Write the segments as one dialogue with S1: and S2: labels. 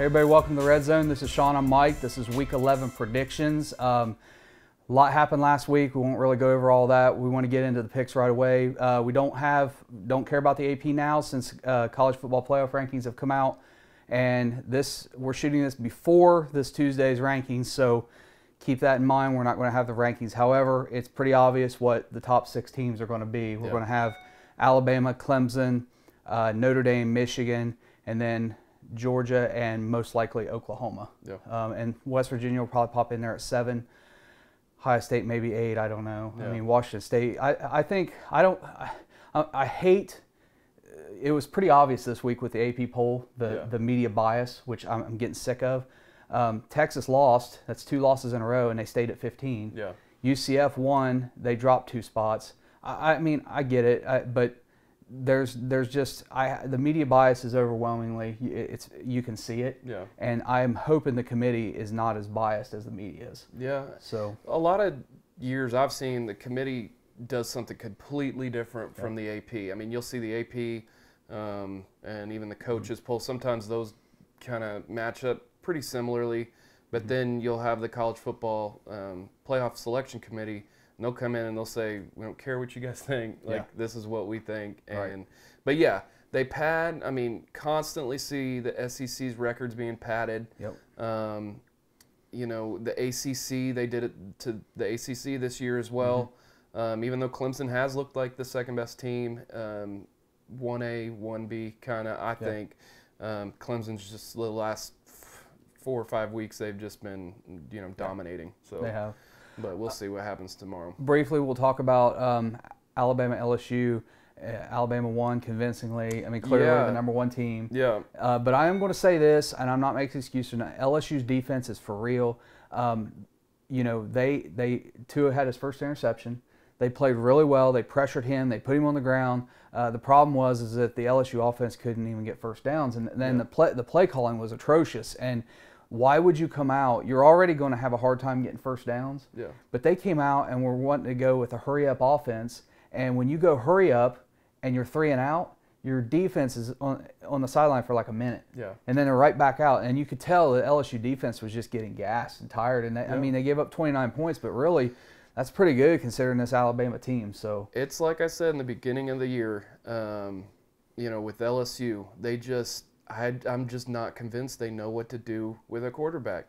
S1: Everybody, welcome to RedZone. This is Shaun and Mike. This is Week 11 predictions. A lot happened last week. We won't really go over all that. We want to get into the picks right away. We don't care about the AP now since college football playoff rankings have come out, and we're shooting this before this Tuesday's rankings. So keep that in mind. We're not going to have the rankings. However, it's pretty obvious what the top 6 teams are going to be. We're going to have Alabama, Clemson, Notre Dame, Michigan, and then Georgia, and most likely Oklahoma. And West Virginia will probably pop in there at 7. Ohio State maybe 8. I don't know. I mean, Washington State. I hate. It was pretty obvious this week with the AP poll, the media bias, which I'm getting sick of. Texas lost. That's 2 losses in a row, and they stayed at 15. UCF won. They dropped 2 spots. I mean, I get it, but there's just the media bias is overwhelmingly, you can see it, and I'm hoping the committee is not as biased as the media is. So
S2: a lot of years I've seen the committee does something completely different from the AP. I mean, you'll see the AP and even the coaches poll, sometimes those kind of match up pretty similarly, but then you'll have the college football playoff selection committee. And they'll come in and they'll say, we don't care what you guys think. This is what we think. But yeah, they pad. I mean, constantly see the SEC's records being padded. You know, the ACC, they did it to the ACC this year as well. Even though Clemson has looked like the second best team, 1A, 1B kind of, I think. Clemson's just the last 4 or 5 weeks, they've just been, dominating. So
S1: they have.
S2: But we'll see what happens tomorrow.
S1: Briefly, we'll talk about Alabama, LSU. Alabama won convincingly. I mean, clearly the #1 team. But I am going to say this, and I'm not making excuses. LSU's defense is for real. You know, Tua had his first interception. They played really well. They pressured him. They put him on the ground. The problem is that the LSU offense couldn't even get first downs, and then the play calling was atrocious. And why would you come out? You're already going to have a hard time getting first downs. But they came out and were wanting to go with a hurry-up offense. And when you go hurry up and you're 3 and out, your defense is on the sideline for like a minute. And then they're right back out. And you could tell the LSU defense was just getting gassed and tired. And I mean, they gave up 29 points, but really, that's pretty good considering this Alabama team. So
S2: it's like I said in the beginning of the year, with LSU, they just. I'm just not convinced they know what to do with a quarterback.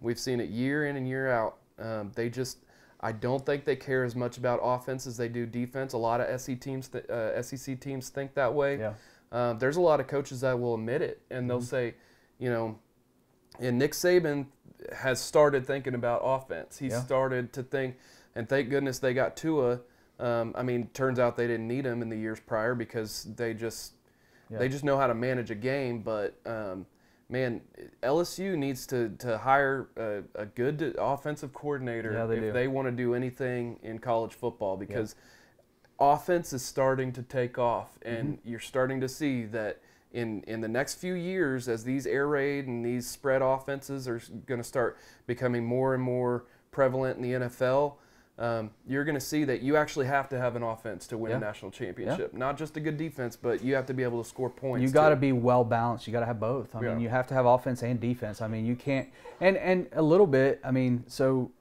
S2: We've seen it year in and year out. I don't think they care as much about offense as they do defense. A lot of SEC teams think that way. There's a lot of coaches that will admit it, and they'll say, and Nick Saban has started thinking about offense. He started to think, and thank goodness they got Tua. I mean, turns out they didn't need him in the years prior because they just know how to manage a game. But, man, LSU needs to hire a good offensive coordinator if they want to do anything in college football, because offense is starting to take off. And you're starting to see that in the next few years, as these air raid and these spread offenses are going to start becoming more and more prevalent in the NFL, you're going to see that you actually have to have an offense to win a national championship. Not just a good defense, but you have to be able to score points.
S1: You got to be well balanced. You got to have both. I mean, you have to have offense and defense. I mean, you can't, and a little bit. I mean, so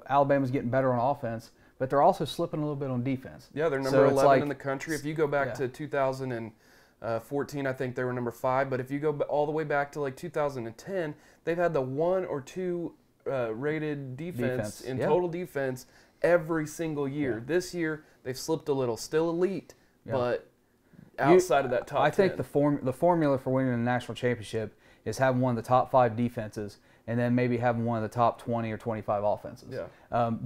S1: Alabama's getting better on offense, but they're also slipping a little bit on defense.
S2: Yeah, they're number 11 in the country. If you go back to 2014, I think they were number 5. But if you go all the way back to like 2010, they've had the 1 or 2 rated defense in total defense every single year. This year they've slipped a little. Still elite, but outside of that top 10.
S1: I think the formula for winning a national championship is having one of the top 5 defenses, and then maybe having one of the top 20 or 25 offenses.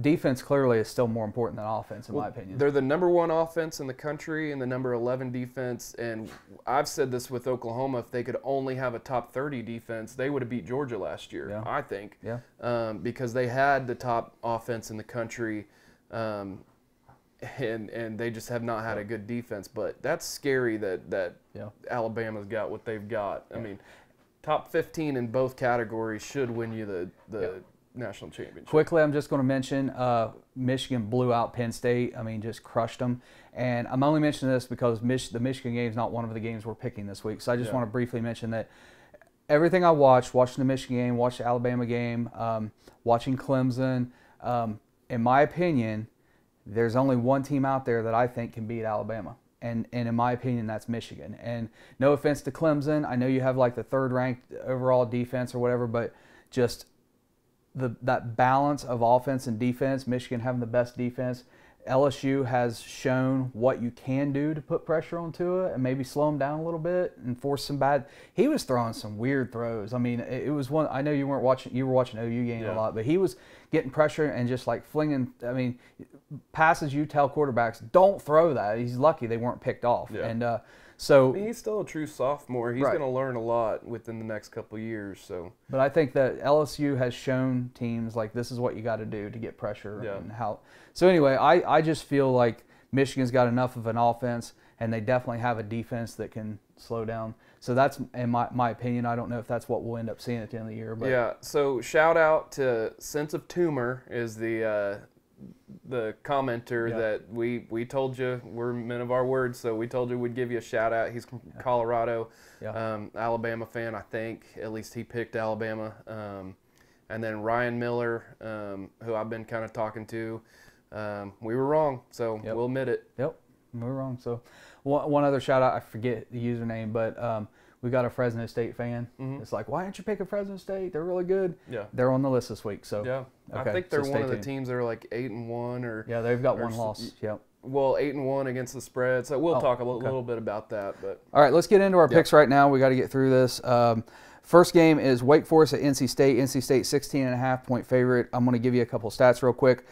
S1: Defense clearly is still more important than offense, in my opinion.
S2: They're the #1 offense in the country and the number 11 defense. And I've said this with Oklahoma: if they could only have a top 30 defense, they would have beat Georgia last year. I think, because they had the top offense in the country, and they just have not had a good defense. But that's scary that Alabama's got what they've got. I mean, top 15 in both categories should win you the national championship.
S1: Quickly, I'm just going to mention Michigan blew out Penn State. I mean, just crushed them. And I'm only mentioning this because the Michigan game is not one of the games we're picking this week. So I just want to briefly mention that everything I watching the Michigan game, watched the Alabama game, watching Clemson, in my opinion, there's only one team out there that I think can beat Alabama. And in my opinion, that's Michigan. And no offense to Clemson, I know you have like the 3rd ranked overall defense or whatever, but just that balance of offense and defense, Michigan having the best defense. LSU has shown what you can do to put pressure onto it and maybe slow him down a little bit and force some bad. He was throwing some weird throws. I mean, it was one. I know you weren't watching. You were watching OU game a lot, but he was getting pressure and just like flinging. I mean, passes you tell quarterbacks don't throw that. He's lucky they weren't picked off. Yeah. And so
S2: I mean, he's still a true sophomore. He's going to learn a lot within the next couple of years. So,
S1: but I think that LSU has shown teams like this is what you got to do to get pressure and how. So anyway, I just feel like Michigan's got enough of an offense, and they definitely have a defense that can slow down. So that's, in my opinion, I don't know if that's what we'll end up seeing at the end of the year. But
S2: yeah. So shout out to Sense of Tumor is the commenter that we told you we're men of our words, so we told you we'd give you a shout out. He's from Colorado, Alabama fan, I think. At least he picked Alabama. And then Ryan Miller, who I've been kind of talking to. We were wrong, so we'll admit it.
S1: Yep, we were wrong. So one other shout out, I forget the username, but we got a Fresno State fan. It's like, why aren't you picking Fresno State? They're really good. Yeah, they're on the list this week. So
S2: yeah, okay, I think they're one of the teams that are like 8-1 or
S1: they've got one loss. Yep.
S2: Well, 8-1 against the spread. So we'll talk a little bit about that. But
S1: all right, let's get into our picks right now. We got to get through this. First game is Wake Forest at NC State. NC State 16.5-point favorite. I'm going to give you a couple stats real quick.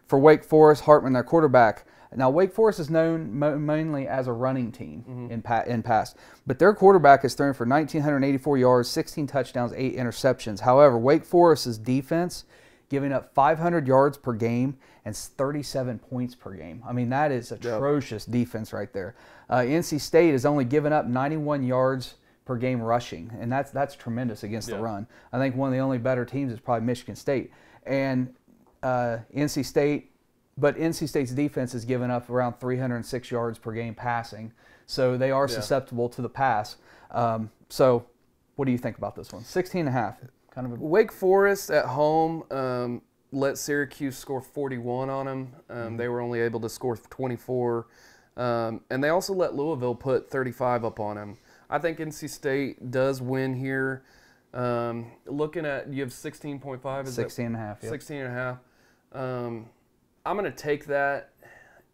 S1: For Wake Forest, Hartman, their quarterback. Now, Wake Forest is known mainly as a running team in past, but their quarterback has thrown for 1,984 yards, 16 touchdowns, 8 interceptions. However, Wake Forest's defense giving up 500 yards per game and 37 points per game. I mean, that is atrocious defense right there. NC State has only given up 91 yards per game rushing, and that's tremendous against the run. I think one of the only better teams is probably Michigan State. And NC State's defense has given up around 306 yards per game passing, so they are susceptible to the pass. So what do you think about this one? 16.5. Kind of
S2: Wake Forest at home let Syracuse score 41 on them. They were only able to score 24, and they also let Louisville put 35 up on them. I think NC State does win here. Looking at, you have 16.5.
S1: 16.5.
S2: 16.5. I'm going to take that.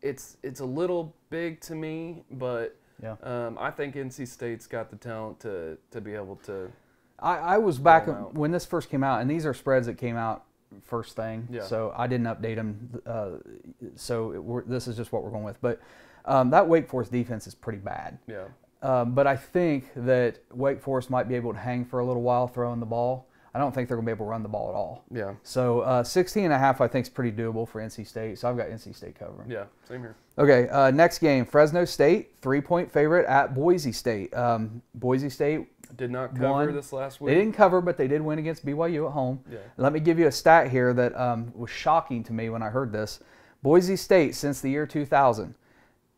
S2: It's a little big to me, but I think NC State's got the talent to be able to.
S1: I was back when this first came out, and these are spreads that came out first thing, so I didn't update them. This is just what we're going with. But that Wake Forest defense is pretty bad.
S2: Yeah.
S1: But I think that Wake Forest might be able to hang for a little while throwing the ball. I don't think they're going to be able to run the ball at all.
S2: Yeah.
S1: So 16.5 I think is pretty doable for NC State. So I've got NC State covering.
S2: Yeah, same here.
S1: Okay, next game, Fresno State, 3-point favorite at Boise State. Boise State
S2: did not cover this last week.
S1: They didn't cover, but they did win against BYU at home. Yeah. Let me give you a stat here that was shocking to me when I heard this. Boise State, since the year 2000,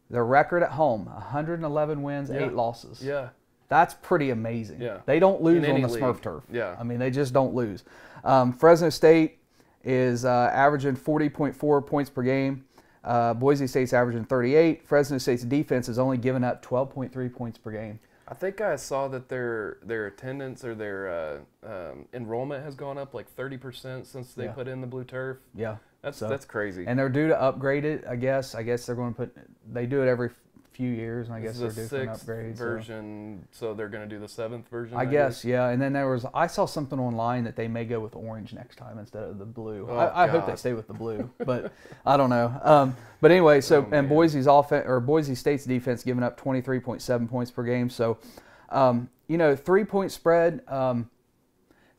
S1: their record at home, 111 wins, 8 losses.
S2: Yeah.
S1: That's pretty amazing.
S2: Yeah.
S1: They don't lose on the Smurf turf.
S2: Yeah.
S1: I mean, they just don't lose. Fresno State is averaging 40.4 points per game. Boise State's averaging 38. Fresno State's defense has only given up 12.3 points per game.
S2: I think I saw that their attendance or their enrollment has gone up like 30% since they put in the blue turf.
S1: Yeah.
S2: That's crazy.
S1: And they're due to upgrade it, I guess. I guess they're going to they do it every few years, and I guess they're due for an upgrade.
S2: Version, so they're going to do the 7th version.
S1: I guess, yeah. And then I saw something online that they may go with orange next time instead of the blue.
S2: Oh,
S1: I hope they stay with the blue, but I don't know. But anyway, so and Boise State's defense giving up 23.7 points per game. So, 3-point spread.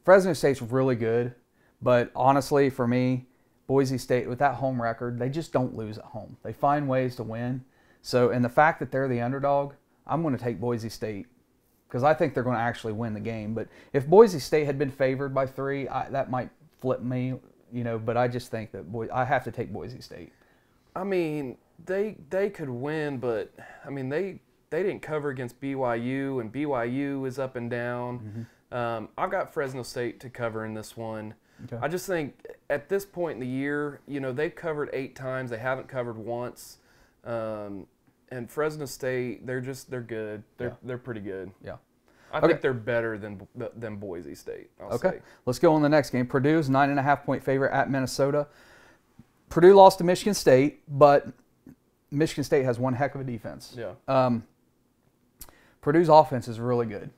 S1: Fresno State's really good, but honestly, for me, Boise State with that home record, they just don't lose at home. They find ways to win. So, and the fact that they're the underdog, I'm going to take Boise State because I think they're going to actually win the game. But if Boise State had been favored by 3, that might flip me, but I just think that I have to take Boise State.
S2: I mean, they could win, but I mean, they didn't cover against BYU, and BYU is up and down. I've got Fresno State to cover in this one.
S1: Okay.
S2: I just think at this point in the year, they've covered 8 times. They haven't covered once. And Fresno State, they're good. They're pretty good.
S1: Yeah.
S2: I think they're better than Boise State. I'll say.
S1: Let's go on the next game. Purdue's 9.5-point favorite at Minnesota. Purdue lost to Michigan State, but Michigan State has one heck of a defense.
S2: Yeah.
S1: Purdue's offense is really good.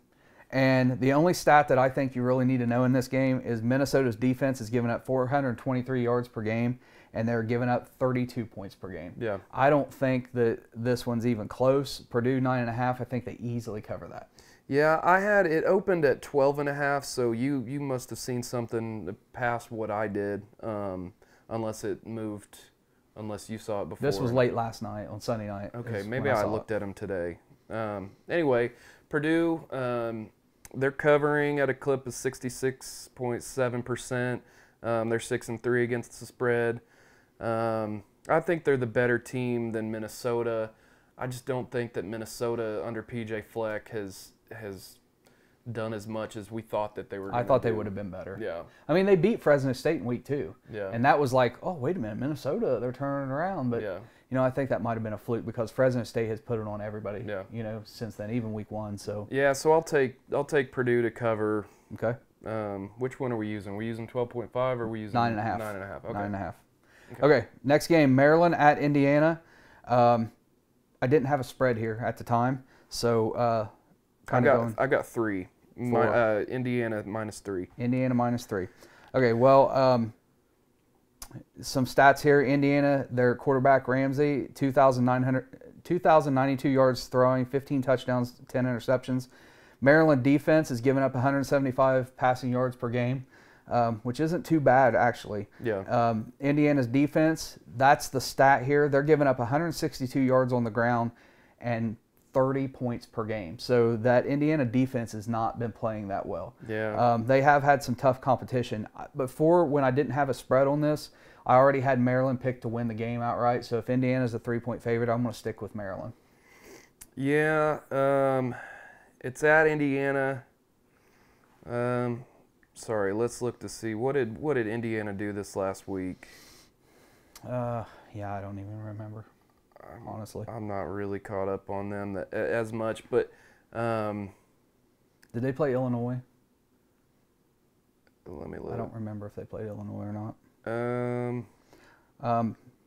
S1: And the only stat that I think you really need to know in this game is Minnesota's defense is giving up 423 yards per game, and they're giving up 32 points per game.
S2: Yeah.
S1: I don't think that this one's even close. Purdue 9.5, I think they easily cover that.
S2: Yeah, I had it opened at 12.5, so you must have seen something past what I did, unless it moved, unless you saw it before.
S1: This was late last night on Sunday night.
S2: Okay, maybe I looked at them today. Anyway, Purdue, they're covering at a clip of 66.7%. They're 6-3 against the spread. I think they're the better team than Minnesota. I just don't think that Minnesota under PJ Fleck has done as much as we thought that they were.
S1: I thought they would have been better.
S2: Yeah.
S1: I mean, they beat Fresno State in week 2.
S2: Yeah.
S1: And that was like, oh, wait a minute, Minnesota, they're turning around. But,
S2: yeah.
S1: I think that might have been a fluke because Fresno State has put it on everybody,
S2: yeah.
S1: Since then, even week 1. So
S2: yeah, so I'll take Purdue to cover.
S1: Okay.
S2: Which one are we using? Are we using 12.5 or are we using
S1: 9.5?
S2: 9.5. Okay.
S1: 9.5. Okay. Next game, Maryland at Indiana. I didn't have a spread here at the time, so
S2: I got 3. Indiana -3.
S1: Indiana -3. Okay. Well, some stats here. Indiana, their quarterback Ramsey, 2,092 yards throwing, 15 touchdowns, 10 interceptions. Maryland defense is giving up 175 passing yards per game, which isn't too bad actually.
S2: Yeah.
S1: Indiana's defense, that's the stat here. They're giving up 162 yards on the ground and 30 points per game. So that Indiana defense has not been playing that well.
S2: Yeah.
S1: They have had some tough competition. Before, when I didn't have a spread on this, I already had Maryland picked to win the game outright. So if Indiana's a 3-point favorite, I'm going to stick with Maryland.
S2: Yeah. It's at Indiana. Sorry, let's look to see what did Indiana do this last week.
S1: Yeah, I don't even remember. Honestly,
S2: I'm not really caught up on them as much, but
S1: did they play Illinois?
S2: Let me look.
S1: I don't remember if they played Illinois or not.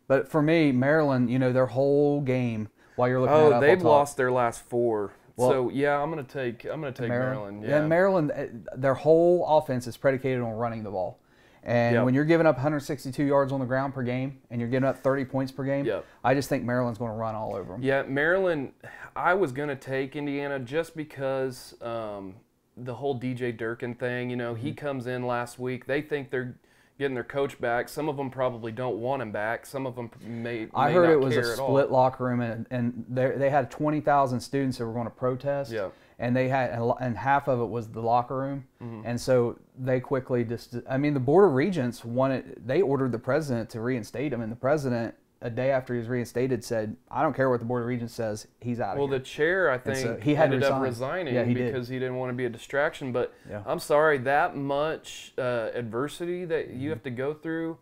S1: But for me, Maryland, their whole game while you're looking at it.
S2: Oh, they've lost their last 4. Well, so yeah, I'm gonna take Maryland. Yeah.
S1: And Maryland, their whole offense is predicated on running the ball. And when you're giving up 162 yards on the ground per game and you're giving up 30 points per game, I just think Maryland's going to run all over them.
S2: Yeah, Maryland, I was going to take Indiana just because the whole DJ Durkin thing, he comes in last week. They think they're getting their coach back. Some of them probably don't want him back. Some of them may
S1: I heard
S2: not
S1: it was
S2: care
S1: a split locker room, and they had 20,000 students that were going to protest.
S2: Yeah.
S1: And and half of it was the locker room, and so they quickly the Board of Regents they ordered the president to reinstate him, and the president, a day after he was reinstated, said, "I don't care what the Board of Regents says, he's out of here."
S2: Well, the chair, I think,
S1: so he ended
S2: up resigning because he didn't want to be a distraction. But I'm sorry, that much adversity that you have to go through,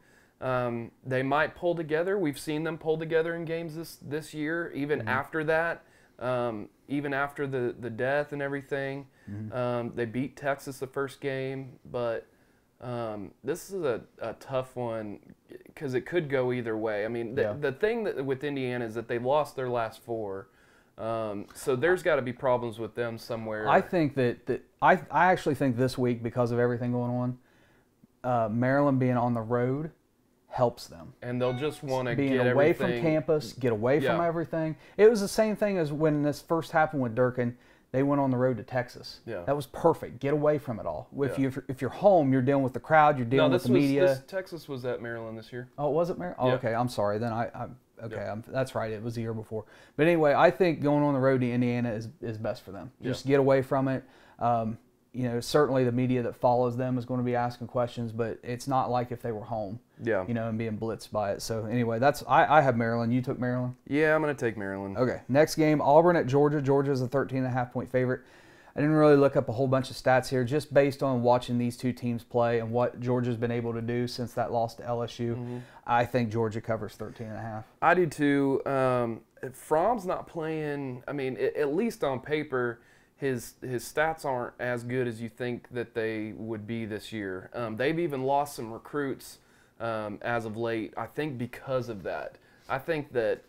S2: they might pull together. We've seen them pull together in games this year, even after that. Even after the death and everything. They beat Texas the first game, but this is a tough one because it could go either way. I mean, the thing with Indiana is that they lost their last 4, so there's got to be problems with them somewhere.
S1: I think I actually think this week, because of everything going on, Maryland being on the road helps them.
S2: And they'll just want to
S1: get away from campus, get away from everything. It was the same thing as when this first happened with Durkin. They went on the road to Texas. Yeah. That was perfect. Get away from it all. If you're home, you're dealing with the crowd, you're dealing with the media.
S2: Texas was at Maryland this year.
S1: Oh, was it Maryland? Oh, okay. I'm sorry. Then that's right. It was the year before. But anyway, I think going on the road to Indiana is best for them. Just get away from it. Certainly the media that follows them is going to be asking questions, but it's not like if they were home, and being blitzed by it. So anyway, I have Maryland. You took Maryland?
S2: Yeah, I'm going to take Maryland.
S1: Okay. Next game, Auburn at Georgia. Georgia's a 13.5-point favorite. I didn't really look up a whole bunch of stats here, just based on watching these two teams play and what Georgia's been able to do since that loss to LSU. Mm-hmm. I think Georgia covers 13.5.
S2: I do too. Fromm's not playing. I mean, at least on paper, his stats aren't as good as you think that they would be this year. They've even lost some recruits as of late, I think because of that. I think that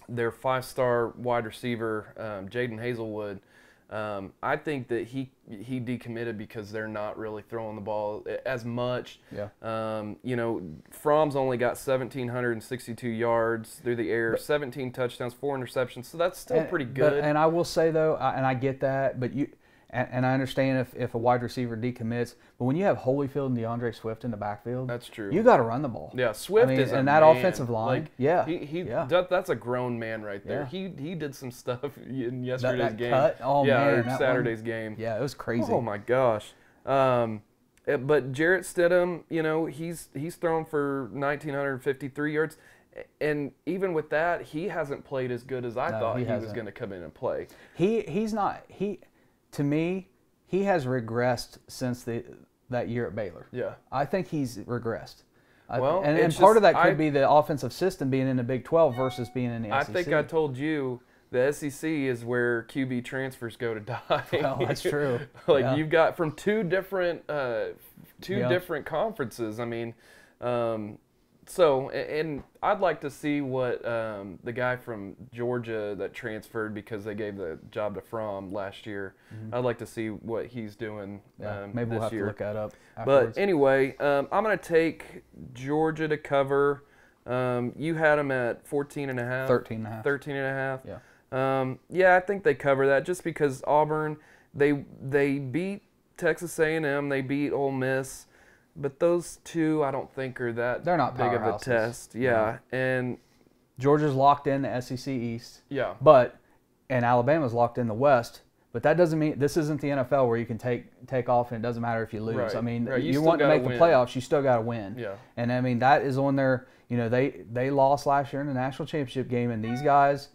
S2: their 5-star wide receiver, Jaden Hazelwood, I think that he decommitted because they're not really throwing the ball as much.
S1: Yeah.
S2: You know, Fromm's only got 1,762 yards through the air, 17 touchdowns, 4 interceptions, so that's still pretty good.
S1: And I will say, though, and I get that, but and I understand if a wide receiver decommits, but when you have Holyfield and DeAndre Swift in the backfield,
S2: that's true.
S1: You got to run the ball.
S2: Yeah, Swift is
S1: and that offensive line.
S2: Like, that's a grown man right there. Yeah. He did some stuff in yesterday's game.
S1: Cut? Oh, man,
S2: or Saturday's game.
S1: Yeah, it was crazy.
S2: Oh my gosh. But Jarrett Stidham, you know, he's thrown for 1,953 yards. And even with that, he hasn't played as good as I thought he was going to come in and play.
S1: He's not. To me, he has regressed since that year at Baylor.
S2: Yeah.
S1: I think he's regressed.
S2: Well,
S1: and part of that could be the offensive system being in the Big 12 versus being in the SEC.
S2: I think I told you the SEC is where QB transfers go to die.
S1: Well, that's true.
S2: You've got from two different conferences. I mean, so, and I'd like to see what the guy from Georgia that transferred because they gave the job to Fromm last year, I'd like to see what he's doing
S1: maybe we'll have
S2: year.
S1: to look that up afterwards.
S2: But anyway, I'm going to take Georgia to cover. You had them at 14.5?
S1: 13.5.
S2: 13.5?
S1: Yeah.
S2: Yeah, I think they cover that just because Auburn, they beat Texas A&M, they beat Ole Miss. But those two, I don't think are that
S1: They're not
S2: big of a test. Yeah, and
S1: Georgia's locked in the SEC East.
S2: Yeah,
S1: and Alabama's locked in the West. But that doesn't mean this isn't the NFL where you can take off and it doesn't matter if you lose.
S2: Right.
S1: I mean,
S2: right.
S1: you want to make the playoffs, you still got to win.
S2: Yeah,
S1: and I mean that is on their. You know, they lost last year in the national championship game, and these guys.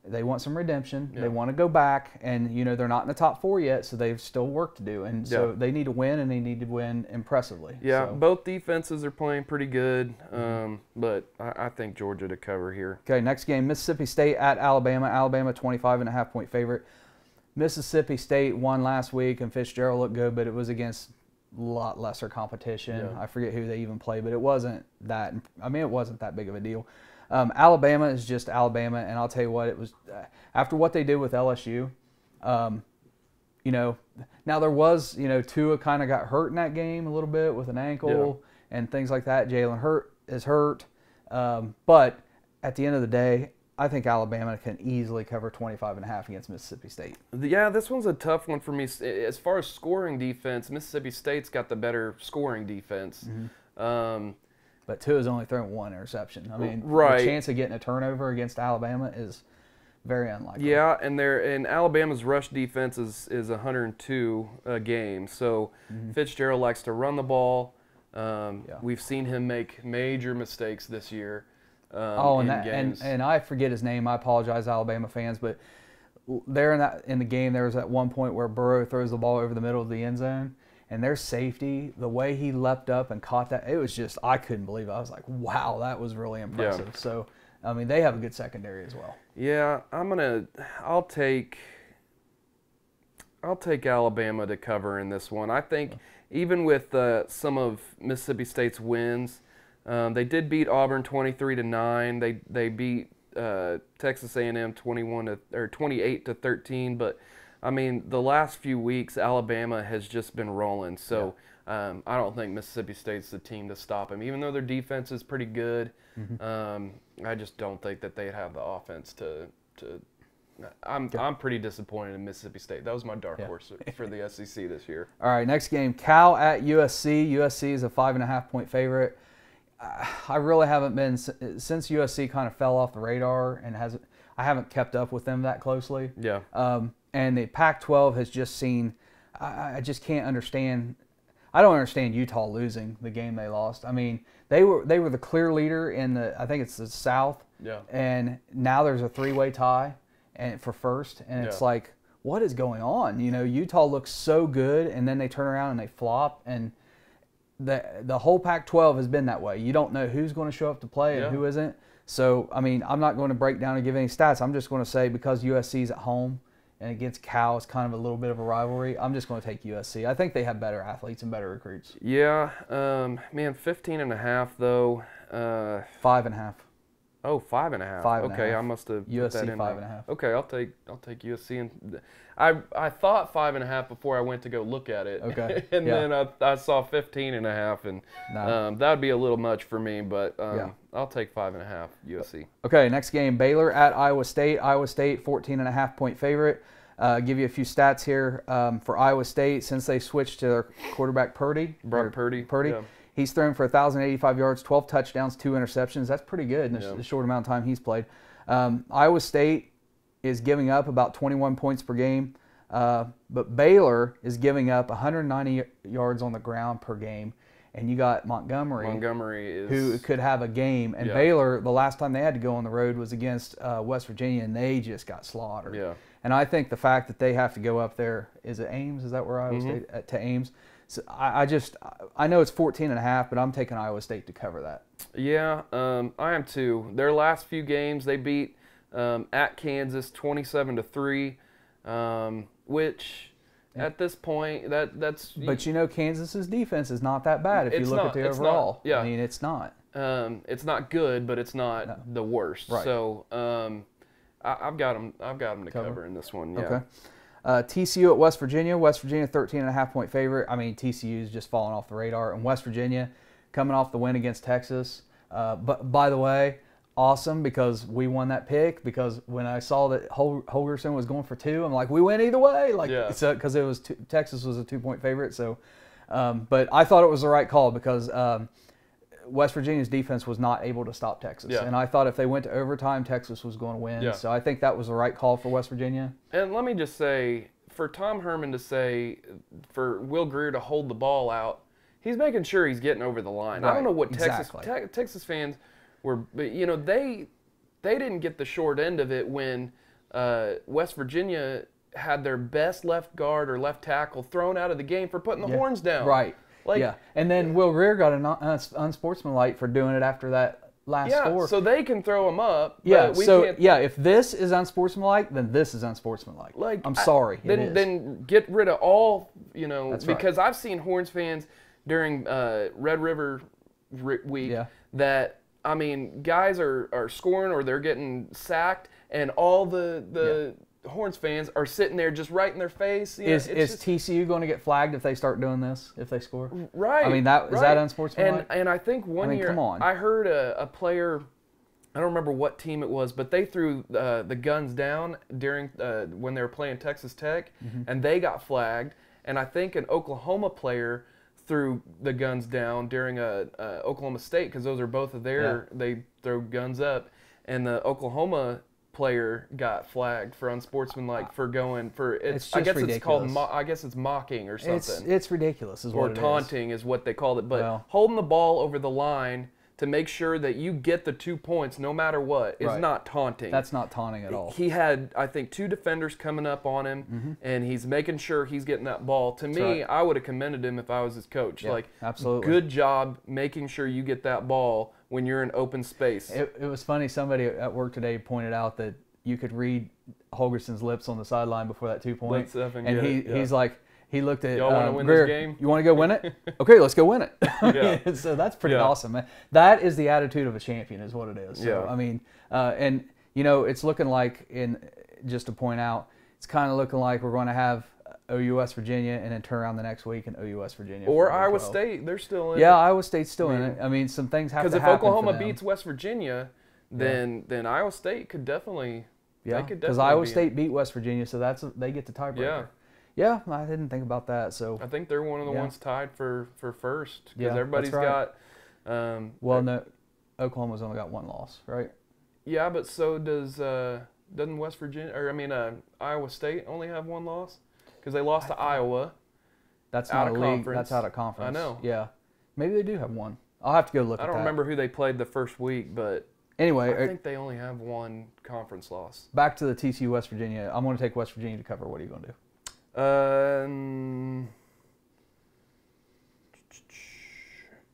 S1: They want some redemption. Yeah. They want to go back, and you know they're not in the top 4 yet, so they've still work to do, and so they need to win, and they need to win impressively.
S2: Yeah,
S1: so.
S2: Both defenses are playing pretty good, but I think Georgia to cover here.
S1: Okay, next game: Mississippi State at Alabama. Alabama 25.5-point favorite. Mississippi State won last week, and Fitzgerald looked good, but it was against a lot lesser competition. Yeah. I forget who they even played, but it wasn't that. I mean, it wasn't that big of a deal. Alabama is just Alabama, and I'll tell you what, it was after what they did with LSU. You know, now there was, you know, Tua kind of got hurt in that game a little bit with an ankle and things like that. Jalen is hurt, but at the end of the day, I think Alabama can easily cover 25.5 against Mississippi State.
S2: Yeah, this one's a tough one for me. As far as scoring defense, Mississippi State's got the better scoring defense.
S1: Mm-hmm. But Tua's only thrown 1 interception. I mean, the chance of getting a turnover against Alabama is very unlikely.
S2: Yeah, and Alabama's rush defense is 102 a game. So Fitzgerald likes to run the ball. We've seen him make major mistakes this year.
S1: And I forget his name. I apologize, Alabama fans, but there in the game there was at one point where Burrow throws the ball over the middle of the end zone. And their safety, the way he leapt up and caught that, it was just, I couldn't believe it. I was like, wow, that was really impressive. Yeah. So, I mean, they have a good secondary as well.
S2: Yeah, I'll take Alabama to cover in this one. I think even with some of Mississippi State's wins, they did beat Auburn 23-9. They beat Texas A&M 28-13, but I mean, the last few weeks, Alabama has just been rolling. So I don't think Mississippi State's the team to stop him. Even though their defense is pretty good, I just don't think that they'd have the offense to I'm pretty disappointed in Mississippi State. That was my dark horse for the SEC this year.
S1: All right, next game, Cal at USC. USC is a 5.5-point favorite. I really haven't been, since USC kind of fell off the radar and I haven't kept up with them that closely.
S2: Yeah.
S1: And the Pac-12 has just seen, I just can't understand. I don't understand Utah losing the game they lost. I mean, they were the clear leader in I think it's the South.
S2: Yeah.
S1: And now there's a 3-way tie for first, and it's like, what is going on? You know, Utah looks so good, and then they turn around and they flop, and the whole Pac-12 has been that way. You don't know who's going to show up to play and who isn't. So, I mean, I'm not going to break down and give any stats. I'm just going to say because USC's at home and against Cal, it's kind of a little bit of a rivalry. I'm just going to take USC. I think they have better athletes and better recruits.
S2: Yeah, man, 15.5 though.
S1: 5.5.
S2: Oh, 5.5.
S1: 5.5.
S2: Okay, I must have
S1: USC
S2: put that in
S1: 5.5.
S2: Okay, I'll take USC, and I thought 5.5 before I went to go look at it.
S1: Okay,
S2: and then I saw 15.5, and that would be a little much for me, but I'll take 5.5 USC.
S1: Okay, next game, Baylor at Iowa State. Iowa State 14.5 point favorite. Give you a few stats here for Iowa State since they switched to their quarterback Purdy.
S2: Brock Purdy.
S1: Yeah. He's thrown for 1,085 yards, 12 touchdowns, 2 interceptions. That's pretty good in the short amount of time he's played. Iowa State is giving up about 21 points per game, but Baylor is giving up 190 yards on the ground per game. And you got Montgomery who could have a game. And Baylor, the last time they had to go on the road was against West Virginia, and they just got slaughtered.
S2: Yeah.
S1: And I think the fact that they have to go up there, is it Ames? Is that where Iowa State, to Ames? So I know it's 14.5, but I'm taking Iowa State to cover that.
S2: Yeah, I am too. Their last few games, they beat at Kansas 27-3, which at this point that's.
S1: But you know, Kansas's defense is not that bad if you look at the overall.
S2: Yeah.
S1: I mean, it's not.
S2: It's not good, but it's not the worst.
S1: Right.
S2: So I've got them to cover in this one. Yeah.
S1: Okay. TCU at West Virginia. West Virginia 13.5 point favorite. I mean, TCU's just fallen off the radar. And West Virginia coming off the win against Texas. But by the way, awesome because we won that pick. Because when I saw that Holgerson was going for 2, I'm like, we win either way. So because it was Texas was a 2-point favorite. So, but I thought it was the right call because West Virginia's defense was not able to stop Texas.
S2: Yeah.
S1: And I thought if they went to overtime, Texas was going to win.
S2: Yeah.
S1: So I think that was the right call for West Virginia.
S2: And let me just say, for Tom Herman to say, for Will Grier to hold the ball out, he's making sure he's getting over the line.
S1: Right.
S2: I don't know what
S1: Exactly.
S2: Texas fans were, but you know, they didn't get the short end of it when West Virginia had their best left guard or left tackle thrown out of the game for putting the horns down.
S1: Right. And then Will Grier got an unsportsmanlike for doing it after that last score.
S2: So they can throw him up.
S1: Yeah.
S2: But we
S1: so
S2: can't.
S1: if this is unsportsmanlike, then this is unsportsmanlike. I'm sorry.
S2: Then get rid of all, you know,
S1: That's
S2: because I've seen Horns fans during Red River week that, I mean, guys are scoring or they're getting sacked, and all the Horns fans are sitting there just right in their face. You know,
S1: is TCU going to get flagged if they start doing this, if they score?
S2: Right.
S1: I mean, is that unsportsmanlike?
S2: And I think one year
S1: come on.
S2: I heard a player, I don't remember what team it was, but they threw the guns down during when they were playing Texas Tech, and they got flagged. And I think an Oklahoma player threw the guns down during Oklahoma State, because those are both of their, they throw guns up, and the Oklahoma player got flagged for unsportsmanlike for going for
S1: it's
S2: I guess
S1: ridiculous.
S2: It's called I guess it's mocking or something.
S1: It's ridiculous, is what it is.
S2: Or taunting is what they called it. But holding the ball over the line to make sure that you get the 2 points no matter what is not taunting.
S1: That's not taunting at all.
S2: He had, I think, 2 defenders coming up on him, and he's making sure he's getting that ball. To me, I would have commended him if I was his coach.
S1: Yeah, absolutely.
S2: Good job making sure you get that ball when you're in open space.
S1: It was funny. Somebody at work today pointed out that you could read Holgerson's lips on the sideline before that 2 point. He's like, he looked at
S2: y'all want to win
S1: Grier,
S2: this game?
S1: You want to go win it? Okay, let's go win it. So that's pretty awesome, man. That is the attitude of a champion, is what it is. So, I mean, and you know, it's looking like, just to point out, it's kind of looking like we're going to have OU West Virginia and then turn around the next week and OU West Virginia.
S2: Or Iowa State, they're still in it.
S1: Yeah, Iowa State's still in it. I mean, some things have to happen.
S2: Because if Oklahoma beats West Virginia, then Iowa State could definitely.
S1: Yeah, because Iowa State beat West Virginia, so they get the tiebreaker. Yeah, I didn't think about that. So
S2: I think they're one of the ones tied for first, because everybody's
S1: got.
S2: No,
S1: Oklahoma's only got 1 loss, right?
S2: Yeah, but so doesn't West Virginia, or I mean Iowa State only have 1 loss, because they lost to Iowa.
S1: That's not a league. That's out of conference.
S2: I know.
S1: Yeah, maybe they do have 1. I'll have to go look.
S2: I don't remember who they played the first week, but
S1: Anyway,
S2: I think they only have one conference loss.
S1: Back to the TCU West Virginia. I'm going to take West Virginia to cover. What are you going to do?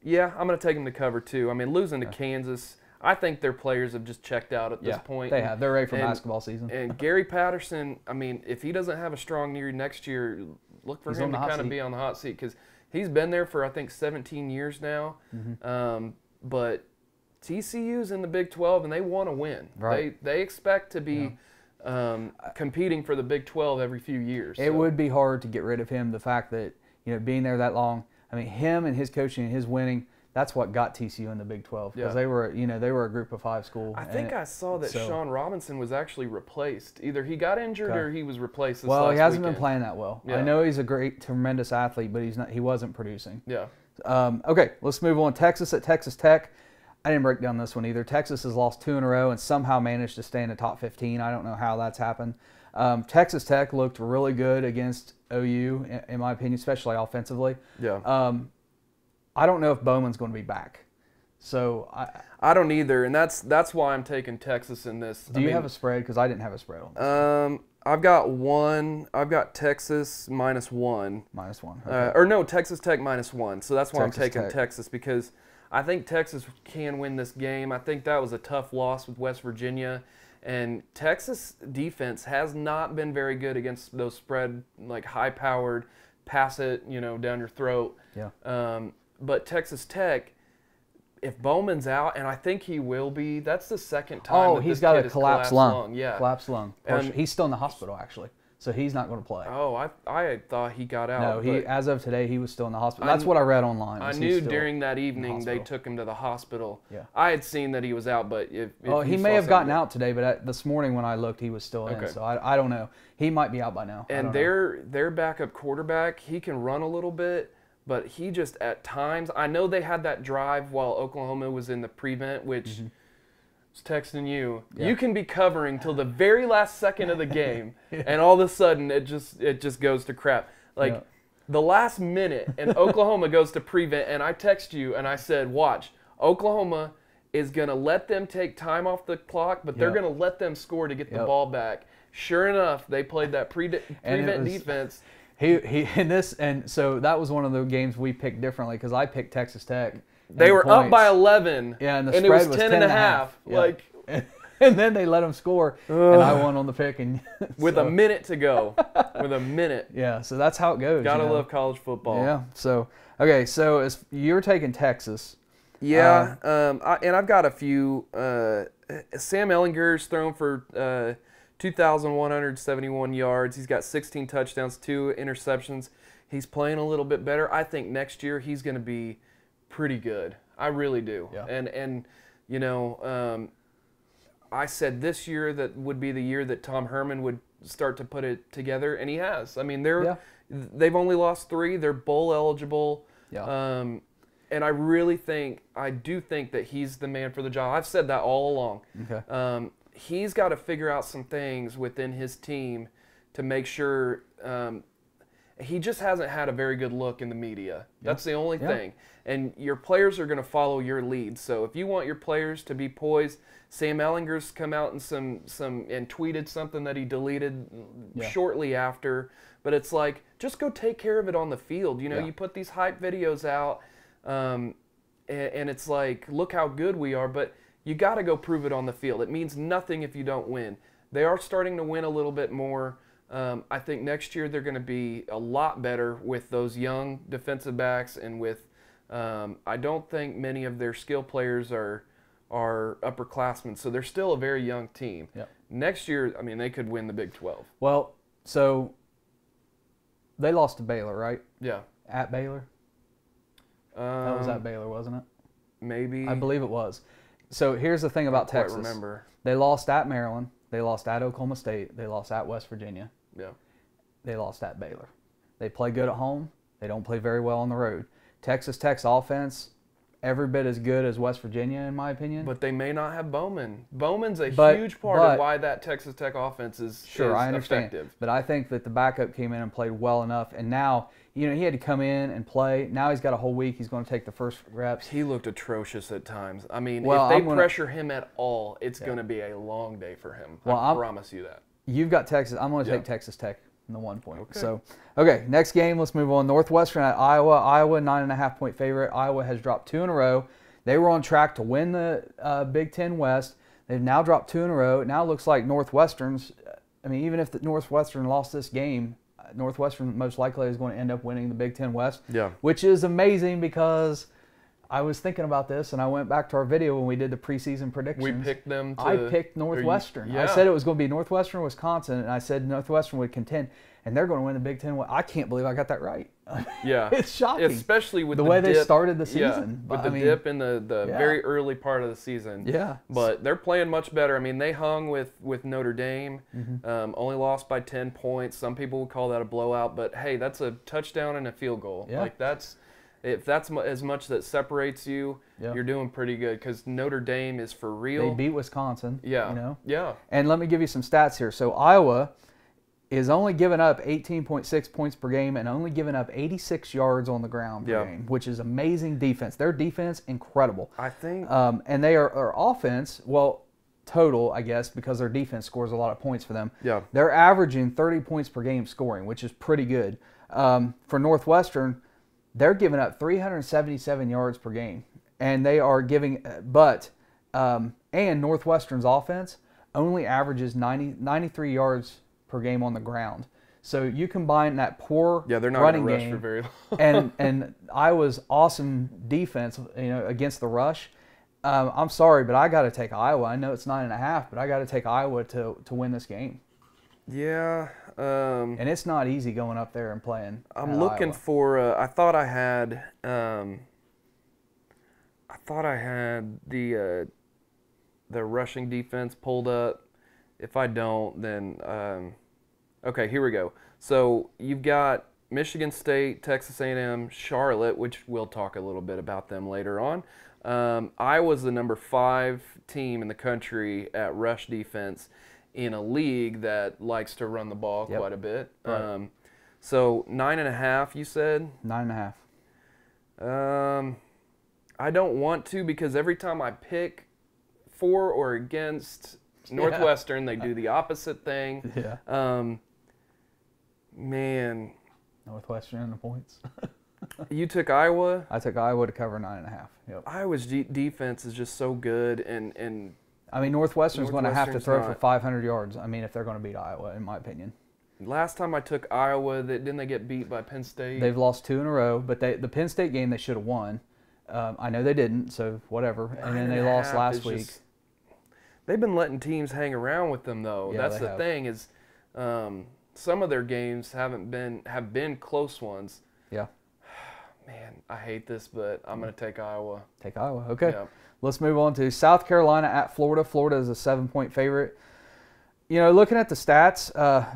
S2: Yeah, I'm going to take them to cover too. I mean, losing to Kansas, I think their players have just checked out at this point.
S1: They have. They're ready for basketball season.
S2: And Gary Patterson, I mean, if he doesn't have a strong year next year, look for him to kind of be on the hot seat because he's been there for, I think, 17 years now. But TCU's in the Big 12, and they want to win.
S1: Right.
S2: They expect to be competing for the Big 12 every few years.
S1: It would be hard to get rid of him. The fact that, you know, being there that long, I mean, him and his coaching and his winning, that's what got TCU in the Big 12 because they were, you know, they were a Group of 5 school.
S2: I think I saw that Shaun Robinson was actually replaced. Either he got injured or he was replaced.
S1: Well, he hasn't been playing that well. I know he's a great, tremendous athlete, but he wasn't producing.
S2: Yeah.
S1: Okay, let's move on. Texas at Texas Tech. I didn't break down this one either. Texas has lost 2 in a row and somehow managed to stay in the top 15. I don't know how that's happened. Texas Tech looked really good against OU, in my opinion, especially offensively.
S2: Yeah.
S1: I don't know if Bowman's going to be back. So
S2: I don't either, and that's why I'm taking Texas in this.
S1: Do you have a spread? Because I didn't have a spread on this.
S2: I've got one. I've got Texas -1.
S1: -1. Okay.
S2: Or no, Texas Tech -1. So that's why I'm taking
S1: Tech.
S2: Texas because I think Texas can win this game. I think that was a tough loss with West Virginia. And Texas defense has not been very good against those spread, like high-powered, pass it, you know, down your throat.
S1: Yeah.
S2: But Texas Tech, if Bowman's out, and I think he will be, that's the second time that
S1: he's
S2: this
S1: got
S2: kid
S1: a collapsed lung.
S2: Yeah.
S1: Collapsed lung. He's still in the hospital, actually. So he's not going to play.
S2: Oh, I thought he got out.
S1: No, as of today, he was still in the hospital. That's what I read online.
S2: I knew during that evening they took him to the hospital.
S1: Yeah.
S2: I had seen that he was out, but if
S1: he may have gotten out today, but this morning when I looked, he was still in. So I don't know. He might be out by now.
S2: And their backup quarterback, he can run a little bit, but he just at times, I know they had that drive while Oklahoma was in the prevent, which was texting you. Yeah. You can be covering till the very last second of the game, and all of a sudden it just goes to crap. Like the last minute, and Oklahoma goes to prevent, and I text you and I said, watch, Oklahoma is going to let them take time off the clock, but they're going to let them score to get the ball back. Sure enough, they played that prevent defense.
S1: So that was one of the games we picked differently because I picked Texas Tech.
S2: They were up by 11.
S1: Yeah, and
S2: it was 10.5.
S1: Yeah.
S2: Like,
S1: and then they let them score, and I won on the pick. And
S2: with a minute to go. With a minute.
S1: Yeah, so that's how it goes.
S2: Gotta love college football.
S1: Yeah. So okay, so as you're taking Texas.
S2: Yeah, and I've got a few. Sam Ehlinger's thrown for 2,171 yards. He's got 16 touchdowns, 2 interceptions. He's playing a little bit better. I think next year he's going to be pretty good. I really do.
S1: Yeah.
S2: And you know, I said this year that would be the year that Tom Herman would start to put it together, and he has. I mean, they've only lost 3. They're bowl eligible.
S1: Yeah.
S2: And I do think that he's the man for the job. I've said that all along.
S1: Okay.
S2: He's got to figure out some things within his team to make sure he just hasn't had a very good look in the media. That's the only thing. And your players are going to follow your lead. So if you want your players to be poised, Sam Ehlinger's come out and and tweeted something that he deleted shortly after. But it's like, just go take care of it on the field. You know, you put these hype videos out, and it's like, look how good we are. But you got to go prove it on the field. It means nothing if you don't win. They are starting to win a little bit more. I think next year they're going to be a lot better with those young defensive backs and with I don't think many of their skill players are upperclassmen, so they're still a very young team.
S1: Yep.
S2: Next year, I mean, they could win the Big 12.
S1: Well, so they lost to Baylor, right?
S2: Yeah.
S1: At Baylor? That was at Baylor, wasn't it?
S2: Maybe.
S1: I believe it was. So here's the thing about Texas.
S2: I remember.
S1: They lost at Maryland. They lost at Oklahoma State. They lost at West Virginia.
S2: Yeah.
S1: They lost at Baylor. They play good at home. They don't play very well on the road. Texas Tech's offense, every bit as good as West Virginia, in my opinion.
S2: But they may not have Bowman. Bowman's a huge part of why that Texas Tech offense is
S1: I understand.
S2: Effective.
S1: But I think that the backup came in and played well enough, and now, he had to come in and play. Now he's got a whole week. He's going to take the first reps.
S2: He looked atrocious at times. I mean, if they pressure him at all, it's going to be a long day for him. I promise you that.
S1: You've got Texas. I'm going to take Texas Tech in the 1 point. Okay. So, next game, let's move on. Northwestern at Iowa. Iowa, 9.5-point favorite. Iowa has dropped 2 in a row. They were on track to win the Big Ten West. They've now dropped 2 in a row. It now looks like Northwestern's, even if the Northwestern lost this game, Northwestern most likely is going to end up winning the Big Ten West, which is amazing because I was thinking about this, and I went back to our video when we did the preseason predictions.
S2: We picked them.
S1: I picked Northwestern. I said it was going to be Northwestern, Wisconsin, and I said Northwestern would contend, and they're going to win the Big Ten. I can't believe I got that right.
S2: Yeah,
S1: it's shocking,
S2: especially with
S1: the way they started the season.
S2: With the dip in the very early part of the season.
S1: Yeah,
S2: but they're playing much better. I mean, they hung with Notre Dame, only lost by 10 points. Some people would call that a blowout, but hey, that's a touchdown and a field goal.
S1: Yeah.
S2: Like if that's as much that separates you, you're doing pretty good because Notre Dame is for real.
S1: They beat Wisconsin.
S2: Yeah. Yeah.
S1: And let me give you some stats here. So Iowa is only giving up 18.6 points per game and only giving up 86 yards on the ground per game, which is amazing defense. Their defense, incredible.
S2: I think.
S1: And they are offense, total, I guess, because their defense scores a lot of points for them.
S2: Yeah.
S1: They're averaging 30 points per game scoring, which is pretty good. For Northwestern, they're giving up 377 yards per game, and they are giving, and Northwestern's offense only averages 93 yards per game on the ground. So you combine that poor
S2: they're not
S1: running
S2: rush
S1: game
S2: for very long.
S1: and Iowa's awesome defense, against the rush. I'm sorry, but I got to take Iowa. I know it's 9.5, but I got to take Iowa to win this game.
S2: Yeah.
S1: And it's not easy going up there and playing.
S2: I'm looking
S1: Iowa.
S2: for. I thought I had the rushing defense pulled up. If I don't, then okay. Here we go. So you've got Michigan State, Texas A&M, Charlotte, which we'll talk a little bit about them later on. Iowa's the number 5 team in the country at rush defense, in a league that likes to run the ball quite a bit.
S1: Right.
S2: So 9.5, you said?
S1: 9.5.
S2: I don't want to because every time I pick for or against Northwestern, they do the opposite thing.
S1: Yeah.
S2: Man.
S1: Northwestern in the points.
S2: You took Iowa?
S1: I took Iowa to cover 9.5. Yep.
S2: Iowa's defense is just so good, and
S1: Northwestern's going to have to throw for 500 yards. If they're going to beat Iowa, in my opinion.
S2: Last time I took Iowa, didn't they get beat by Penn State?
S1: They've lost 2 in a row, but the Penn State game they should have won. I know they didn't, so whatever. And then they lost last week.
S2: They've been letting teams hang around with them, though.
S1: Yeah,
S2: that's the thing is, some of their games have been close ones.
S1: Yeah.
S2: Man, I hate this, but I'm going to take Iowa.
S1: Take Iowa. Okay.
S2: Yeah.
S1: Let's move on to South Carolina at Florida. Florida is a 7-point favorite. Looking at the stats,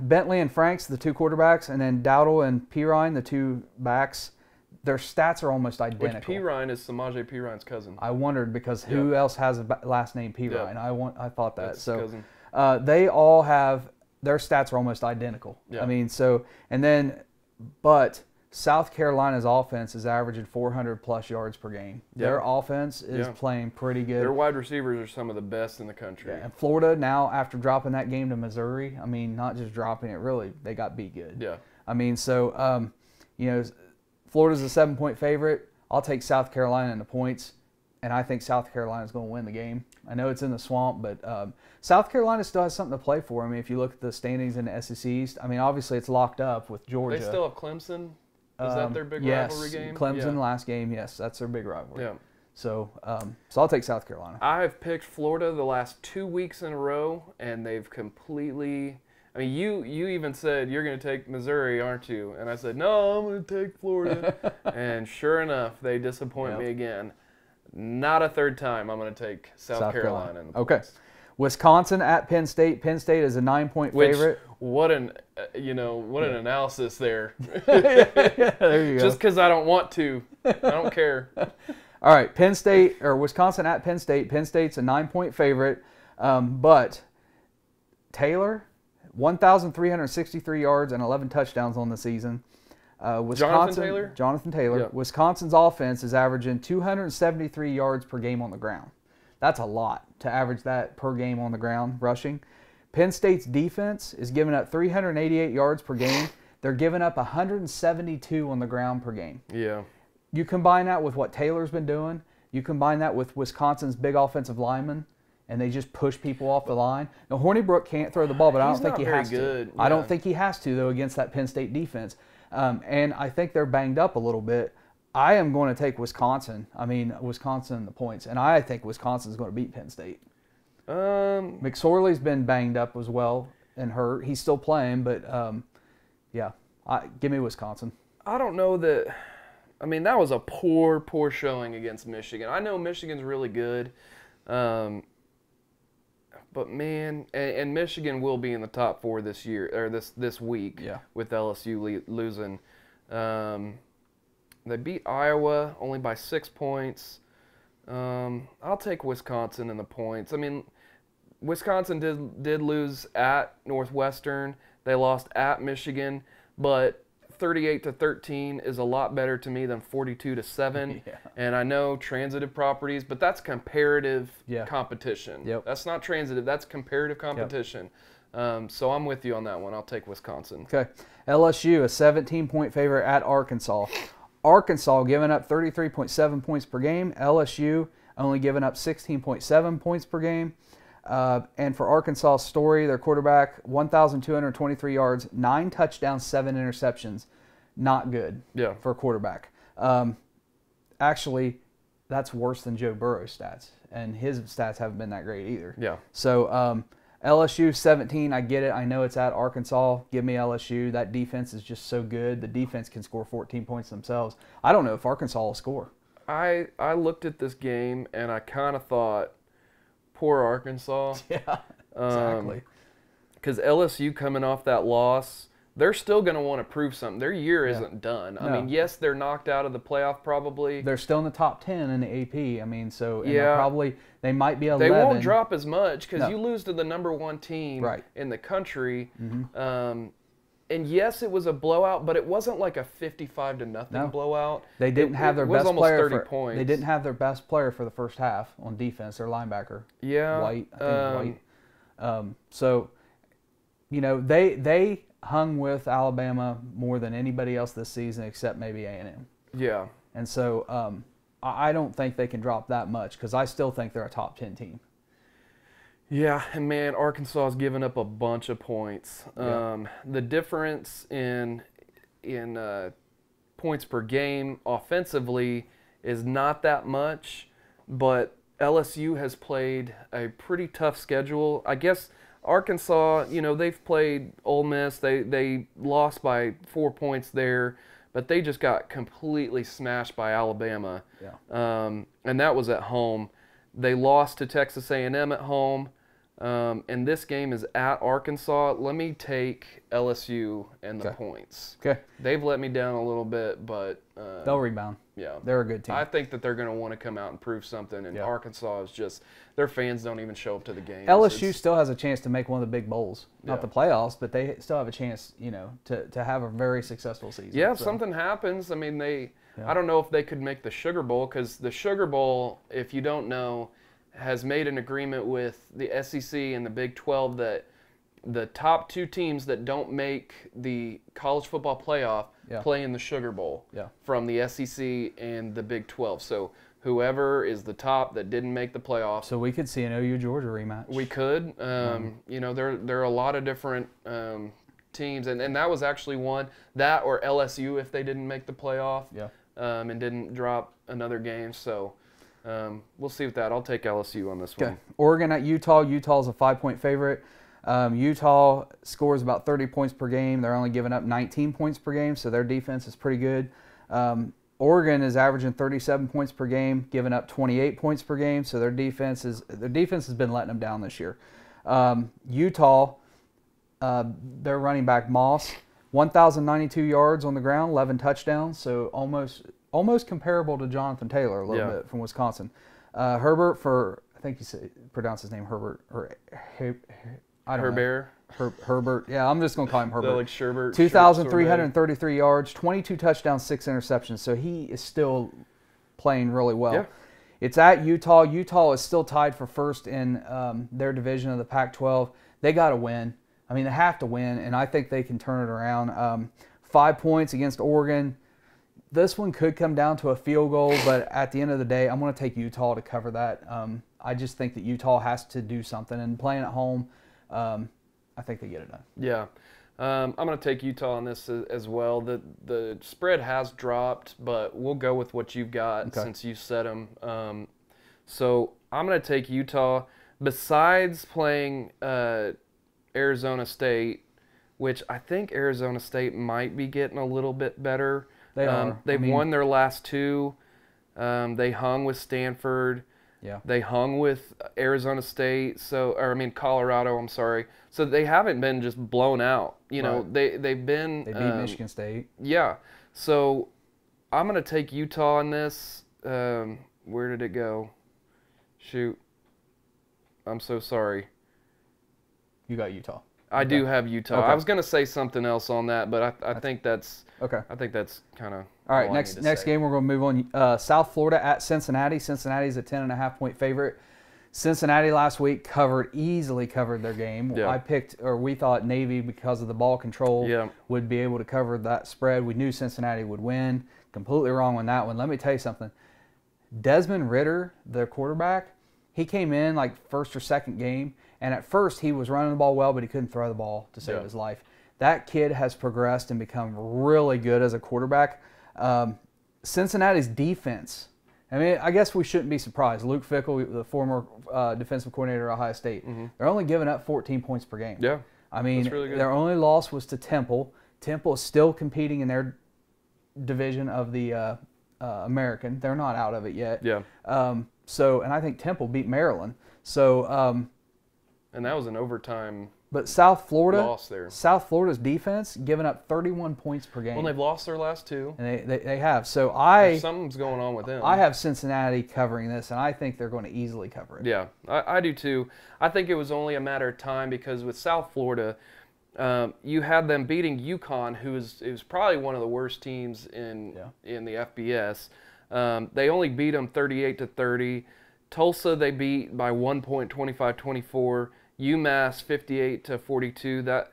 S1: Bentley and Franks, the 2 quarterbacks, and then Dowdle and Pirine, the 2 backs, their stats are almost identical.
S2: Which Pirine is Samaje Pirine's cousin.
S1: I wondered because who else has a last name Pirine?
S2: Yeah.
S1: I thought that.
S2: That's
S1: so
S2: cousin.
S1: They all have, their stats are almost identical.
S2: Yeah.
S1: But South Carolina's offense is averaging 400-plus yards per game.
S2: Yeah.
S1: Their offense is playing pretty good.
S2: Their wide receivers are some of the best in the country.
S1: Yeah. And Florida now, after dropping that game to Missouri, not just dropping it, really, they got beat good.
S2: Yeah.
S1: Florida's a 7-point favorite. I'll take South Carolina in the points, and I think South Carolina's going to win the game. I know it's in the swamp, but South Carolina still has something to play for. If you look at the standings in the SEC East, obviously it's locked up with Georgia.
S2: They still have Clemson. Is that their big rivalry game?
S1: Yes, Clemson last game. Yes, that's their big rivalry.
S2: Yeah.
S1: So I'll take South Carolina.
S2: I have picked Florida the last 2 weeks in a row, and they've completely. You even said you're going to take Missouri, aren't you? And I said no, I'm going to take Florida. And sure enough, they disappoint me again. Not a third time. I'm going to take South Carolina. In the
S1: okay.
S2: points.
S1: Wisconsin at Penn State. Penn State is a 9-point favorite.
S2: What an analysis there.
S1: There you go.
S2: Just because I don't want to, I don't care.
S1: All right, Wisconsin at Penn State. Penn State's a 9-point favorite, but Taylor, 1,363 yards and 11 touchdowns on the season. Jonathan Taylor. Yeah. Wisconsin's offense is averaging 273 yards per game on the ground. That's a lot to average that per game on the ground, rushing. Penn State's defense is giving up 388 yards per game. They're giving up 172 on the ground per game.
S2: Yeah.
S1: You combine that with what Taylor's been doing. You combine that with Wisconsin's big offensive linemen, and they just push people off the line. Now, Hornibrook can't throw the ball, but I don't think he has to. I don't think he has to, though, against that Penn State defense. And I think they're banged up a little bit. I am going to take Wisconsin. Wisconsin the points, and I think Wisconsin's going to beat Penn State. McSorley's been banged up as well and hurt. He's still playing, but give me Wisconsin.
S2: I don't know that. That was a poor showing against Michigan. I know Michigan's really good, but man, and Michigan will be in the top 4 this year or this week.
S1: Yeah. With
S2: LSU losing. They beat Iowa only by 6 points. I'll take Wisconsin in the points. Wisconsin did lose at Northwestern. They lost at Michigan, but 38-13 is a lot better to me than 42-7.
S1: Yeah.
S2: And I know transitive properties, but that's comparative competition.
S1: Yep.
S2: That's not transitive. That's comparative competition. Yep. So I'm with you on that one. I'll take Wisconsin.
S1: Okay. LSU, a 17-point favorite at Arkansas. Arkansas giving up 33.7 points per game. LSU only giving up 16.7 points per game. And for Arkansas' story, their quarterback, 1,223 yards, 9 touchdowns, 7 interceptions. Not good for a quarterback. Actually, that's worse than Joe Burrow's stats, and his stats haven't been that great either.
S2: Yeah.
S1: So LSU 17, I get it. I know it's at Arkansas. Give me LSU. That defense is just so good. The defense can score 14 points themselves. I don't know if Arkansas will score.
S2: I looked at this game, and I kind of thought, poor Arkansas.
S1: Yeah, exactly.
S2: Because LSU coming off that loss, they're still going to want to prove something. Their year isn't done.
S1: No.
S2: Yes, they're knocked out of the playoff probably.
S1: They're still in the top 10 in the AP. They might be 11.
S2: They won't drop as much because you lose to the number 1 team in the country.
S1: Mm-hmm.
S2: And yes, it was a blowout, but it wasn't like a 55-0 blowout.
S1: They didn't have their best player.
S2: 30 points.
S1: They didn't have their best player for the first half on defense. Their linebacker.
S2: Yeah.
S1: White. I think White. They hung with Alabama more than anybody else this season, except maybe A&M.
S2: Yeah.
S1: And so I don't think they can drop that much because I still think they're a top 10 team.
S2: Yeah, and man, Arkansas has given up a bunch of points. The difference in points per game offensively is not that much, but LSU has played a pretty tough schedule. I guess Arkansas, they've played Ole Miss. They lost by 4 points there, but they just got completely smashed by Alabama.
S1: Yeah.
S2: And that was at home. They lost to Texas A&M at home, and this game is at Arkansas. Let me take LSU and the points.
S1: Okay.
S2: They've let me down a little bit, but
S1: they'll rebound.
S2: Yeah.
S1: They're a good team.
S2: I think that they're going to want to come out and prove something, and Arkansas is just – their fans don't even show up to the games.
S1: LSU still has a chance to make one of the big bowls. Not the playoffs, but they still have a chance, to have a very successful season.
S2: Yeah, if something happens, I don't know if they could make the Sugar Bowl, because the Sugar Bowl, if you don't know, has made an agreement with the SEC and the Big 12 that the top 2 teams that don't make the college football playoff play in the Sugar Bowl from the SEC and the Big 12. So whoever is the top that didn't make the playoffs.
S1: So we could see an OU Georgia rematch.
S2: We could. There are a lot of different teams, and that was actually one, that or LSU if they didn't make the playoff and didn't drop another game. So we'll see with that. I'll take LSU on this one.
S1: Oregon at Utah. Utah's a 5-point favorite. Utah scores about 30 points per game. They're only giving up 19 points per game, so their defense is pretty good. Oregon is averaging 37 points per game, giving up 28 points per game. So their defense has been letting them down this year. Utah, their running back Moss, 1,092 yards on the ground, 11 touchdowns. So almost comparable to Jonathan Taylor a little bit from Wisconsin. Herbert I think you pronounce his name Herbert or I don't know. Herbert. Yeah, I'm just going to call him Herbert.
S2: Like Sherbert.
S1: 2,333 yards, 22 touchdowns, 6 interceptions. So he is still playing really well. Yeah. It's at Utah. Utah is still tied for first in their division of the Pac-12. They got to win. I mean, they have to win, and I think they can turn it around. 5 points against Oregon. This one could come down to a field goal, but at the end of the day, I'm going to take Utah to cover that. I just think that Utah has to do something, and playing at home, I think they get it done.
S2: Yeah. I'm going to take Utah on this as well. The spread has dropped, but we'll go with what you've got since you set them. So I'm going to take Utah. Besides playing Arizona State, which I think Arizona State might be getting a little bit better.
S1: They are.
S2: They've won their last two. They hung with Stanford.
S1: Yeah.
S2: They hung with Arizona State, Colorado, I'm sorry. So they haven't been just blown out. You know, they've been...
S1: They beat Michigan State.
S2: Yeah. So I'm going to take Utah on this. Where did it go? Shoot. I'm so sorry.
S1: You got Utah.
S2: I do have Utah. I was going to say something else on that, but I think that's...
S1: Okay.
S2: I think that's kind of...
S1: All right, next game we're going to move on. South Florida at Cincinnati. Cincinnati's a 10.5-point favorite. Cincinnati last week easily covered their game.
S2: Yeah.
S1: We thought Navy, because of the ball control, would be able to cover that spread. We knew Cincinnati would win. Completely wrong on that one. Let me tell you something. Desmond Ridder, their quarterback, he came in like first or second game, and at first he was running the ball well, but he couldn't throw the ball to save his life. That kid has progressed and become really good as a quarterback. Cincinnati's defense, I mean, I guess we shouldn't be surprised. Luke Fickell, the former defensive coordinator at Ohio State, they're only giving up 14 points per game.
S2: Yeah,
S1: I mean,
S2: that's really good.
S1: Their only loss was to Temple. Temple is still competing in their division of the American. They're not out of it yet.
S2: Yeah.
S1: And I think Temple beat Maryland. So.
S2: And that was an overtime.
S1: But South Florida,
S2: loss there.
S1: South Florida's defense giving up 31 points per game.
S2: Well, they've lost their last two.
S1: And they have. So
S2: something's going on with them.
S1: I have Cincinnati covering this, and I think they're going to easily cover it.
S2: Yeah, I do too. I think it was only a matter of time because with South Florida, you had them beating UConn, who is probably one of the worst teams in the FBS. They only beat them 38-30. Tulsa they beat by 1 point, 25-24. UMass 58-42. That,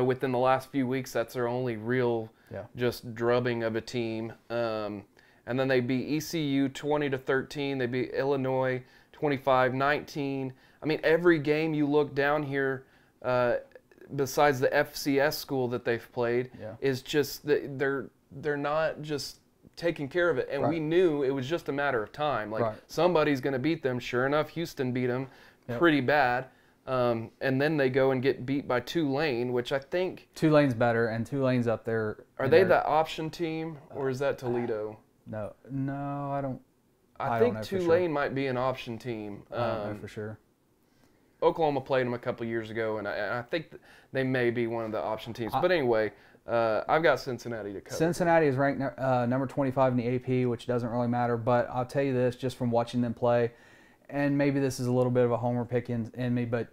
S2: within the last few weeks, that's their only real just drubbing of a team. And then they beat ECU 20-13. They beat Illinois 25-19. I mean, every game you look down here, besides the FCS school that they've played, is just they're not just taking care of it. And we knew it was just a matter of time. Like somebody's going to beat them. Sure enough, Houston beat them pretty bad. And then they go and get beat by Tulane, which I think...
S1: Tulane's better, and Tulane's up there.
S2: Are they the option team, or is that Toledo?
S1: No, I don't...
S2: I think Tulane might be an option team.
S1: I don't know for sure.
S2: Oklahoma played them a couple years ago, and I think they may be one of the option teams. But anyway, I've got Cincinnati to cover.
S1: Cincinnati is ranked number 25 in the AP, which doesn't really matter. But I'll tell you this, just from watching them play, and maybe this is a little bit of a homer pick in me, but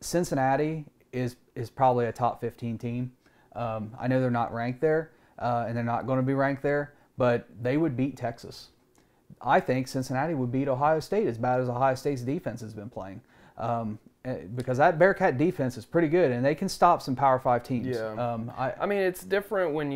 S1: Cincinnati is probably a top 15 team. I know they're not ranked there, and they're not going to be ranked there, but they would beat Texas. I think Cincinnati would beat Ohio State as bad as Ohio State's defense has been playing. Because that Bearcat defense is pretty good, and they can stop some Power 5 teams.
S2: Yeah. I mean, it's different when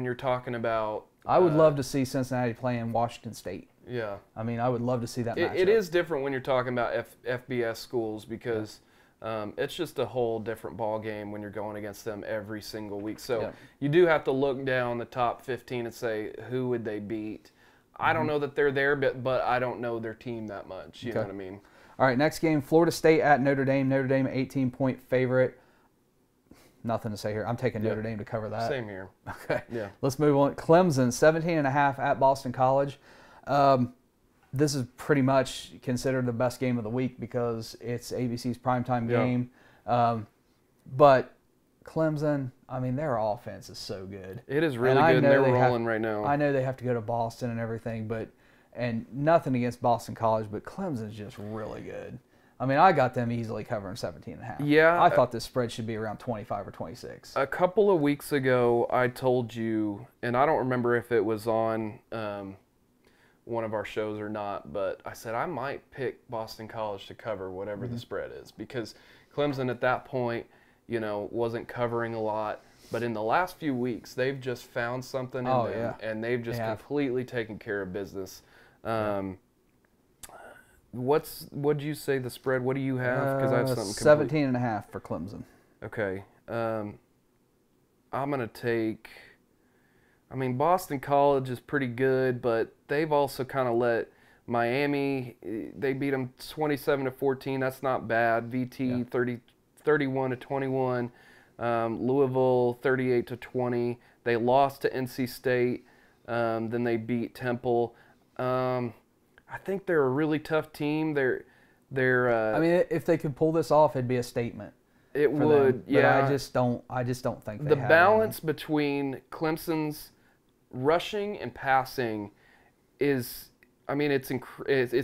S2: you're talking about...
S1: I would love to see Cincinnati playing Washington State.
S2: Yeah.
S1: I mean, I would love to see that matchup.
S2: It is different when you're talking about FBS schools because it's just a whole different ball game when you're going against them every single week. So you do have to look down the top 15 and say, who would they beat? I don't know that they're there, but I don't know their team that much. You know what I mean? All
S1: right, next game, Florida State at Notre Dame. Notre Dame, 18-point favorite. nothing to say here. I'm taking Notre Dame to cover that.
S2: Same here.
S1: Okay.
S2: Yeah.
S1: Let's move on. Clemson, 17.5 at Boston College. This is pretty much considered the best game of the week because it's ABC's primetime game. But Clemson, I mean, their offense is so good.
S2: It is really good, and they're rolling right now.
S1: I know they have to go to Boston and everything, and nothing against Boston College, but Clemson's just really good. I mean, I got them easily covering 17.5.
S2: Yeah.
S1: I thought this spread should be around 25 or 26.
S2: A couple of weeks ago, I told you, and I don't remember if it was on one of our shows or not, but I said I might pick Boston College to cover whatever the spread is, because Clemson at that point, wasn't covering a lot. But in the last few weeks, they've just found something in them, and they've just completely taken care of business. What'd you say the spread? What do you have? Because I have something.
S1: 17.5 for Clemson.
S2: Okay. I'm gonna take. I mean, Boston College is pretty good, but they've also kind of let Miami. They beat them 27-14. That's not bad. VT 31-21. Louisville 38-20. They lost to NC State. Then they beat Temple. I think they're a really tough team. They're.
S1: I mean, if they could pull this off, it'd be a statement.
S2: It would,
S1: but I just don't think
S2: the balance between Clemson's rushing and passing is. I mean, it's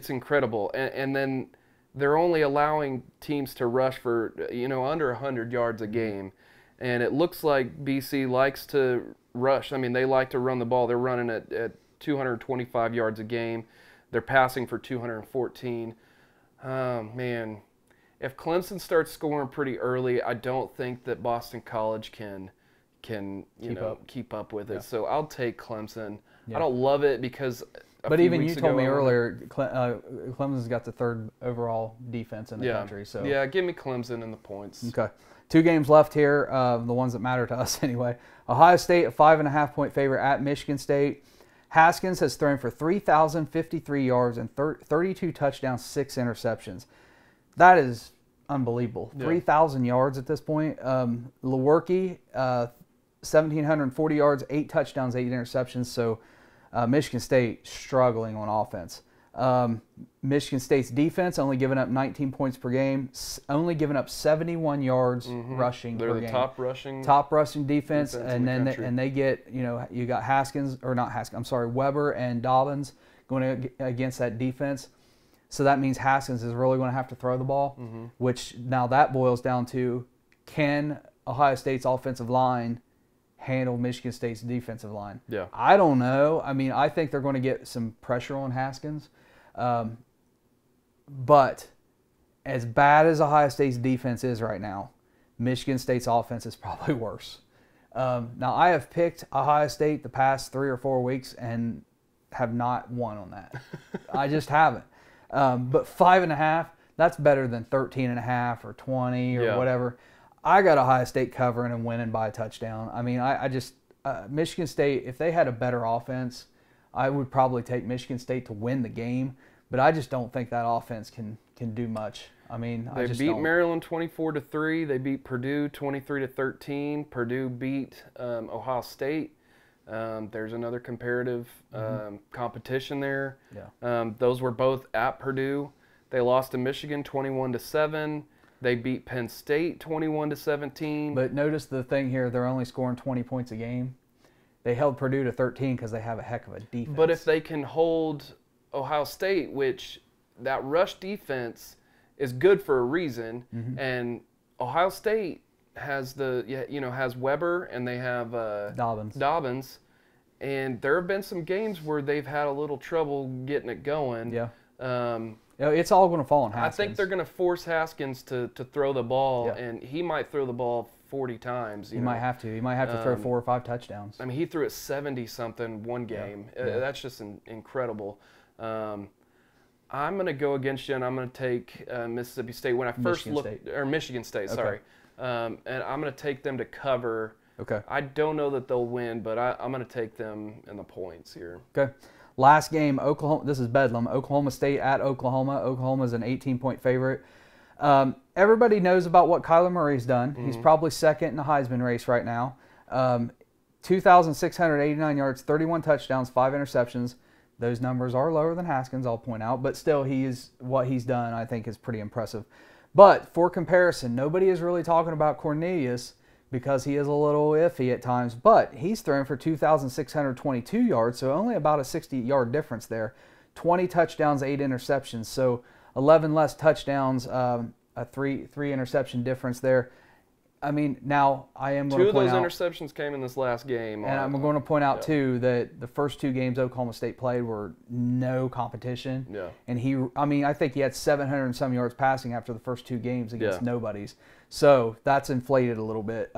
S2: incredible, and then they're only allowing teams to rush for under 100 yards a game, and it looks like BC likes to rush. I mean, they like to run the ball. They're running at 225 yards a game. They're passing for 214. Man, if Clemson starts scoring pretty early, I don't think that Boston College can keep up with it. So I'll take Clemson. I don't love it because.
S1: But even you told me earlier, Clemson's got the third overall defense in the country. So
S2: yeah, give me Clemson and the points.
S1: Okay. 2 games left here, the ones that matter to us anyway. Ohio State, a 5.5-point favorite at Michigan State. Haskins has thrown for 3,053 yards and 32 touchdowns, 6 interceptions. That is unbelievable. 3,000 yards at this point. Lewerke, 1,740 yards, 8 touchdowns, 8 interceptions. So Michigan State struggling on offense. Michigan State's defense only giving up 19 points per game, only giving up 71 yards rushing per game.
S2: They're the
S1: top rushing defense, and then they get you got Weber and Dobbins going against that defense. So that means Haskins is really going to have to throw the ball, which now that boils down to, can Ohio State's offensive line handle Michigan State's defensive line?
S2: Yeah.
S1: I don't know. I mean, I think they're going to get some pressure on Haskins. But as bad as Ohio State's defense is right now, Michigan State's offense is probably worse. Now, I have picked Ohio State the past 3 or 4 weeks and have not won on that. I just haven't. But 5.5, that's better than 13.5 or 20 or whatever. I got Ohio State covering and winning by a touchdown. I mean, I just Michigan State, if they had a better offense, I would probably take Michigan State to win the game. But I just don't think that offense can do much. I mean,
S2: they beat Maryland 24-3. They beat Purdue 23-13. Purdue beat Ohio State. There's another comparative competition there.
S1: Yeah.
S2: Those were both at Purdue. They lost to Michigan 21-7. They beat Penn State 21-17.
S1: But notice the thing here, they're only scoring 20 points a game. They held Purdue to 13 because they have a heck of a defense.
S2: But if they can hold Ohio State, which that rush defense is good for a reason, and Ohio State has has Weber and they have Dobbins, and there have been some games where they've had a little trouble getting it going.
S1: Yeah. It's all going to fall on Haskins.
S2: I think they're going to force Haskins to throw the ball, and he might throw the ball 40 times.
S1: He might have to. He might have to throw 4 or 5 touchdowns.
S2: I mean, he threw it 70-something one game. That's just incredible. I'm going to go against you, and I'm going to take Mississippi State. When I first Michigan State, sorry. And I'm going to take them to cover.
S1: Okay.
S2: I don't know that they'll win, but I'm going to take them in the points here.
S1: Okay. Last game, Oklahoma. This is Bedlam. Oklahoma State at Oklahoma. Oklahoma's an 18-point favorite. Everybody knows about what Kyler Murray's done. Mm-hmm. He's probably second in the Heisman race right now. 2,689 yards, 31 touchdowns, 5 interceptions. Those numbers are lower than Haskins, I'll point out, but still, what he's done, I think, is pretty impressive. But for comparison, nobody is really talking about Cornelius because he is a little iffy at times, but he's thrown for 2,622 yards, so only about a 60-yard difference there. 20 touchdowns, 8 interceptions, so 11 less touchdowns, a three interception difference there. I mean, now I am going to point out...
S2: Two of those interceptions came in this last game.
S1: And I'm going to point out, too, that the first 2 games Oklahoma State played were no competition.
S2: Yeah.
S1: And I think he had 700 and some yards passing after the first 2 games against nobodies. So that's inflated a little bit.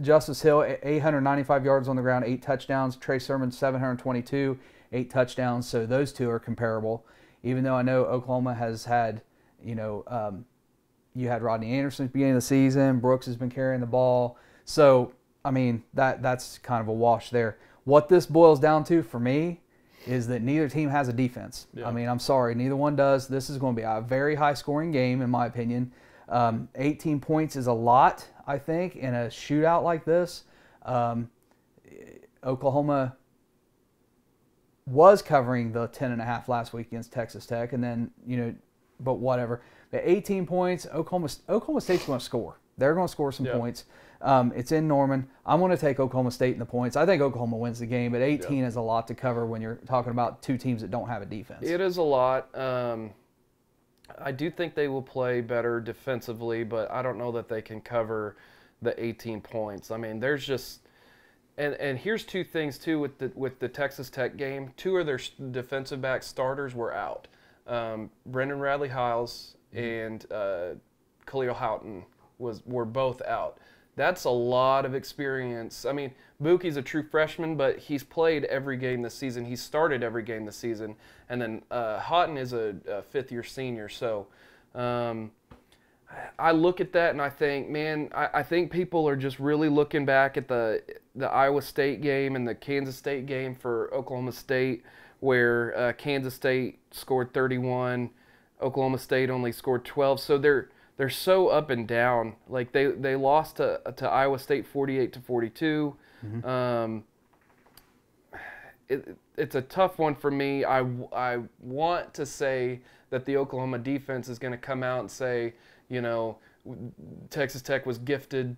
S1: Justice Hill, 895 yards on the ground, 8 touchdowns. Trey Sermon, 722, 8 touchdowns. So those 2 are comparable. Even though I know Oklahoma has had, you had Rodney Anderson at the beginning of the season. Brooks has been carrying the ball. So, I mean, that's kind of a wash there. What this boils down to for me is that neither team has a defense. Yeah. I mean, I'm sorry, neither one does. This is going to be a very high-scoring game, in my opinion. 18 points is a lot, I think, in a shootout like this. Oklahoma was covering the 10.5 last week against Texas Tech, and then, but whatever. At 18 points, Oklahoma State's going to score. They're going to score some points. It's in Norman. I'm going to take Oklahoma State in the points. I think Oklahoma wins the game, but 18 is a lot to cover when you're talking about 2 teams that don't have a defense.
S2: It is a lot. I do think they will play better defensively, but I don't know that they can cover the 18 points. I mean, there's just and here's 2 things too with the Texas Tech game. 2 of their defensive back starters were out. Brendan Radley-Hiles and Khalil Houghton were both out. That's a lot of experience. I mean, Buki's a true freshman, but he's played every game this season. He's started every game this season. And then Houghton is a 5th-year senior. So I look at that and I think, man, I think people are just really looking back at the Iowa State game and the Kansas State game for Oklahoma State, where Kansas State scored 31, Oklahoma State only scored 12. So they're so up and down. Like they lost to Iowa State 48-42. Mm-hmm. It's a tough one for me. I want to say that the Oklahoma defense is going to come out and say, Texas Tech was gifted,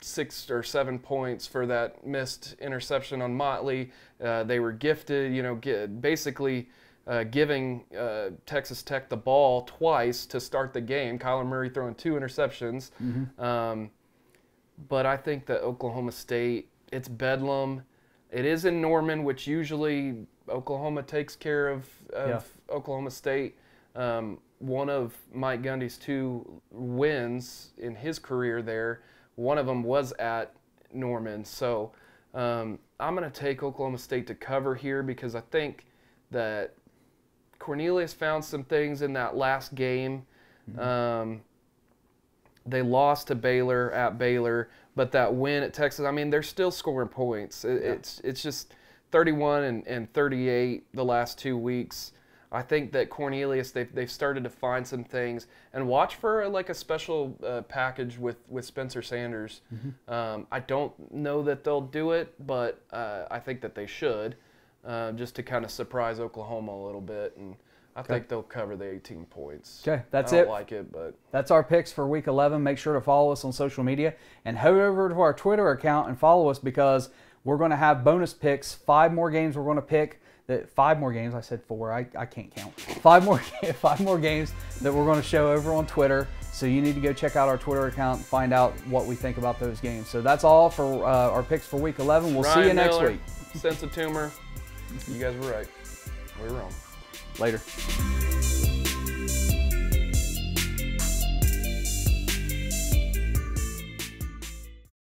S2: 6 or 7 points for that missed interception on Motley. They were gifted, basically giving Texas Tech the ball twice to start the game. Kyler Murray throwing 2 interceptions. Mm-hmm. But I think that Oklahoma State, it's Bedlam. It is in Norman, which usually Oklahoma takes care of Oklahoma State. One of Mike Gundy's 2 wins in his career there, one of them was at Norman. So I'm going to take Oklahoma State to cover here because I think that Cornelius found some things in that last game. Mm-hmm. They lost to Baylor at Baylor, but that win at Texas, I mean, they're still scoring points. It's just 31 and 38 the last 2 weeks. I think that Cornelius, they've started to find some things. And watch for a special package with Spencer Sanders. Mm-hmm. I don't know that they'll do it, but I think that they should, just to kind of surprise Oklahoma a little bit. And I think they'll cover the 18 points.
S1: Okay, that's it.
S2: I don't like it, but
S1: that's our picks for Week 11. Make sure to follow us on social media and head over to our Twitter account and follow us because we're going to have bonus picks. 5 more games we're going to pick. 5 more games. I said 4. I can't count. 5 more games that we're going to show over on Twitter. So you need to go check out our Twitter account and find out what we think about those games. So that's all for our picks for Week 11. We'll see you next week.
S2: Sense of tumor. You guys were right. We were wrong.
S1: Later.